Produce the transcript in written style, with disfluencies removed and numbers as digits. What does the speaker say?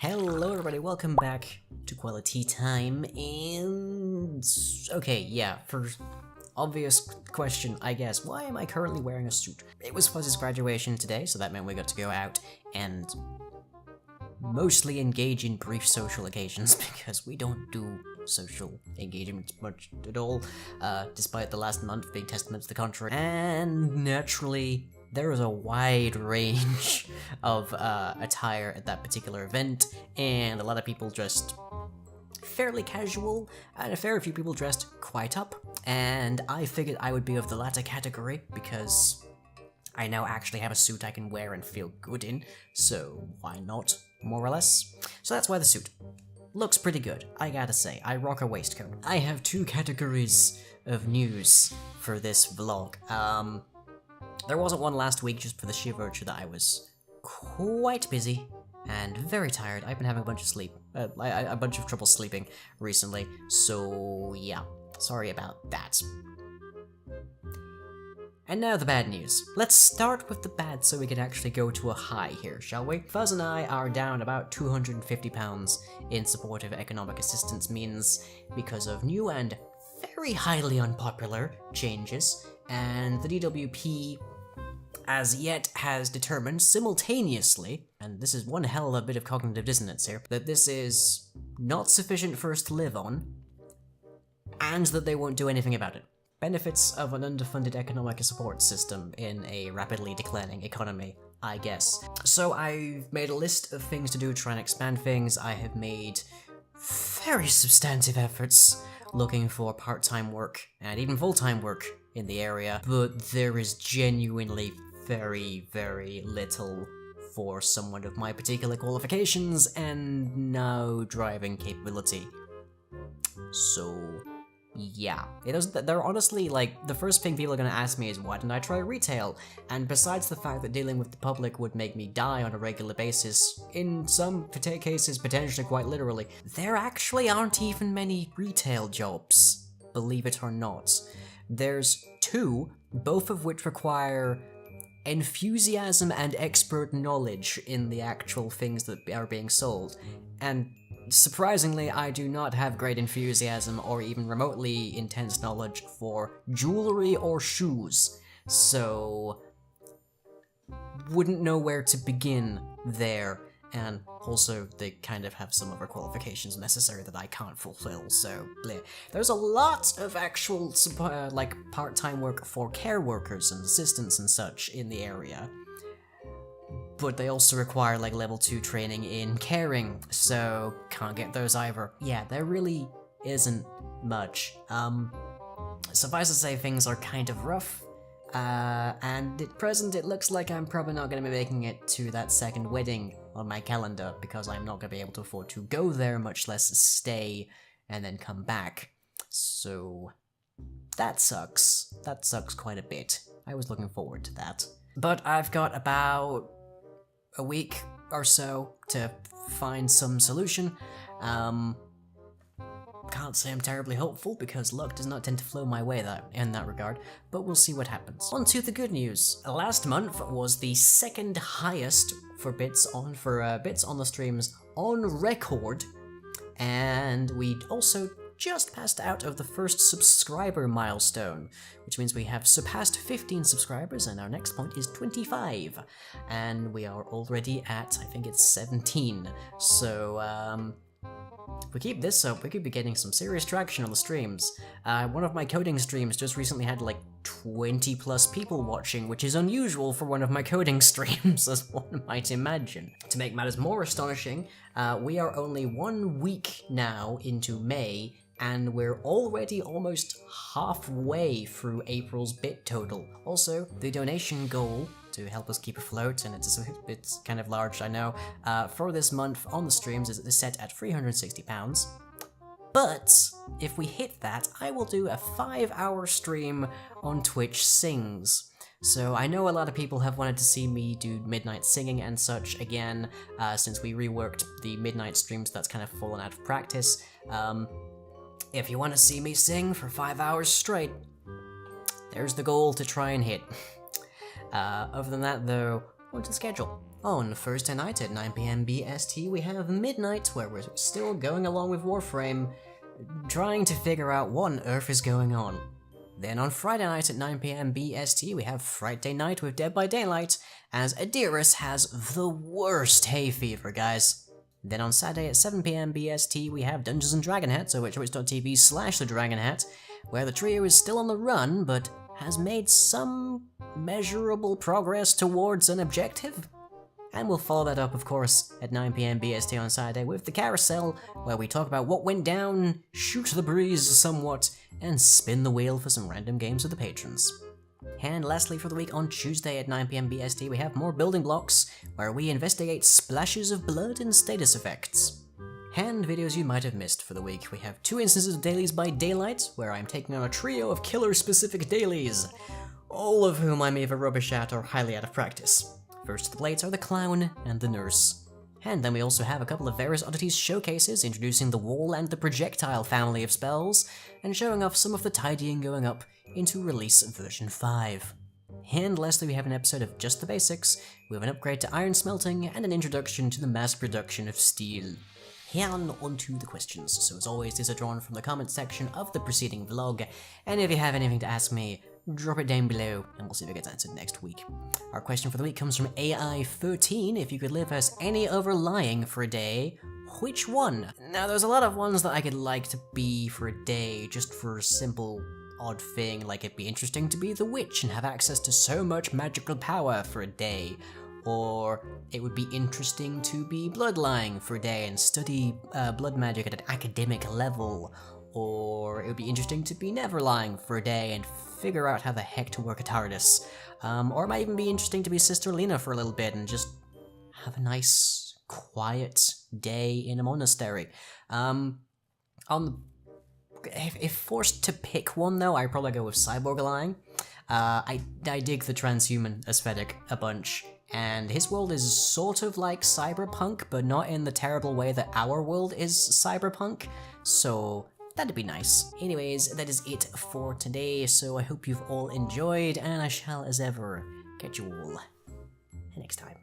Hello everybody, welcome back to Quali-Tea time, and... okay, yeah, for obvious question, I guess, why am I currently wearing a suit? It was Fuzzy's graduation today, so that meant we got to go out and mostly engage in brief social occasions, because we don't do social engagements much at all, despite the last month being testament to the contrary. And naturally, there is a wide range of attire at that particular event, and a lot of people dressed fairly casual, and a fair few people dressed quite up, and I figured I would be of the latter category, because I now actually have a suit I can wear and feel good in, so why not, more or less? So that's why the suit looks pretty good, I gotta say. I rock a waistcoat. I have two categories of news for this vlog. There wasn't one last week just for the sheer virtue that I was quite busy and very tired. I've been having a bunch of trouble sleeping recently, so yeah, sorry about that. And now the bad news. Let's start with the bad so we can actually go to a high here, shall we? Fuzz and I are down about £250 in supportive economic assistance means because of new and very highly unpopular changes, and the DWP as yet has determined simultaneously, and this is one hell of a bit of cognitive dissonance here, that this is not sufficient for us to live on, and that they won't do anything about it. Benefits of an underfunded economic support system in a rapidly declining economy, I guess. So I've made a list of things to do to try and expand things. I have made very substantive efforts looking for part-time work and even full-time work in the area, but there is genuinely very, very little for someone of my particular qualifications and no driving capability. So yeah, they're honestly, like, the first thing people are gonna ask me is why didn't I try retail? And besides the fact that dealing with the public would make me die on a regular basis, in some cases potentially quite literally, there actually aren't even many retail jobs, believe it or not. There's two, both of which require enthusiasm and expert knowledge in the actual things that are being sold, and surprisingly, I do not have great enthusiasm or even remotely intense knowledge for jewelry or shoes, so wouldn't know where to begin there, and also they kind of have some other qualifications necessary that I can't fulfill, so bleh. There's a lot of actual like part-time work for care workers and assistants and such in the area, but they also require like level 2 training in caring, so can't get those either. Yeah, there really isn't much. Suffice to say, things are kind of rough, and at present it looks like I'm probably not going to be making it to that second wedding on my calendar, because I'm not going to be able to afford to go there, much less stay and then come back. So that sucks. That sucks quite a bit. I was looking forward to that. But I've got about a week or so to find some solution. Can't say I'm terribly hopeful, because luck does not tend to flow my way in that regard, but we'll see what happens. On to the good news. Last month was the second highest for bits on the streams on record, and we also just passed out of the first subscriber milestone, which means we have surpassed 15 subscribers, and our next point is 25, and we are already at, I think it's 17, so if we keep this up, we could be getting some serious traction on the streams. One of my coding streams just recently had like 20 plus people watching, which is unusual for one of my coding streams, as one might imagine. To make matters more astonishing, we are only 1 week now into May, and we're already almost halfway through April's bit total. Also, the donation goal to help us keep afloat, and it's kind of large, I know, for this month on the streams is set at £360. But if we hit that, I will do a 5-hour stream on Twitch Sings. So I know a lot of people have wanted to see me do midnight singing and such again, since we reworked the midnight streams. That's kind of fallen out of practice. If you want to see me sing for 5 hours straight, there's the goal to try and hit. Other than that, though, on to the schedule. On Thursday night at 9 PM BST, we have Midnight, where we're still going along with Warframe, trying to figure out what on earth is going on. Then on Friday night at 9 PM BST, we have Friday Night with Dead by Daylight, as Adiris has the worst hay fever, guys. Then on Saturday at 7 PM BST, we have Dungeons & Dragon Hat, so at twitch.tv/The Dragon Hat, where the trio is still on the run, but has made some measurable progress towards an objective. And we'll follow that up, of course, at 9 PM BST on Saturday with the Carousel, where we talk about what went down, shoot the breeze somewhat, and spin the wheel for some random games with the patrons. And lastly for the week, on Tuesday at 9 PM BST, we have more Building Blocks, where we investigate splashes of blood and status effects. And videos you might have missed for the week. We have 2 instances of Dailies by Daylight, where I'm taking on a trio of killer-specific dailies, all of whom I'm either rubbish at or highly out of practice. First to the plates are the Clown and the Nurse. And then we also have a couple of Various Oddities showcases, introducing the Wall and the Projectile family of spells, and showing off some of the tidying going up into release version 5. And lastly, we have an episode of Just the Basics, with an upgrade to iron smelting and an introduction to the mass production of steel. And on to the questions. So as always, these are drawn from the comments section of the preceding vlog, and if you have anything to ask me, drop it down below, and we'll see if it gets answered next week. Our question for the week comes from AI13. If you could live as any other lying for a day, which one? Now, there's a lot of ones that I could like to be for a day, just for a simple, odd thing, like it'd be interesting to be the witch and have access to so much magical power for a day. Or it would be interesting to be blood lying for a day and study blood magic at an academic level. Or it would be interesting to be never lying for a day and figure out how the heck to work a TARDIS. Or it might even be interesting to be Sister Lena for a little bit and just have a nice, quiet day in a monastery. If forced to pick one though, I'd probably go with cyborg lying. I dig the transhuman aesthetic a bunch, and his world is sort of like cyberpunk, but not in the terrible way that our world is cyberpunk, so that'd be nice. Anyways, that is it for today, so I hope you've all enjoyed, and I shall, as ever, catch you all next time.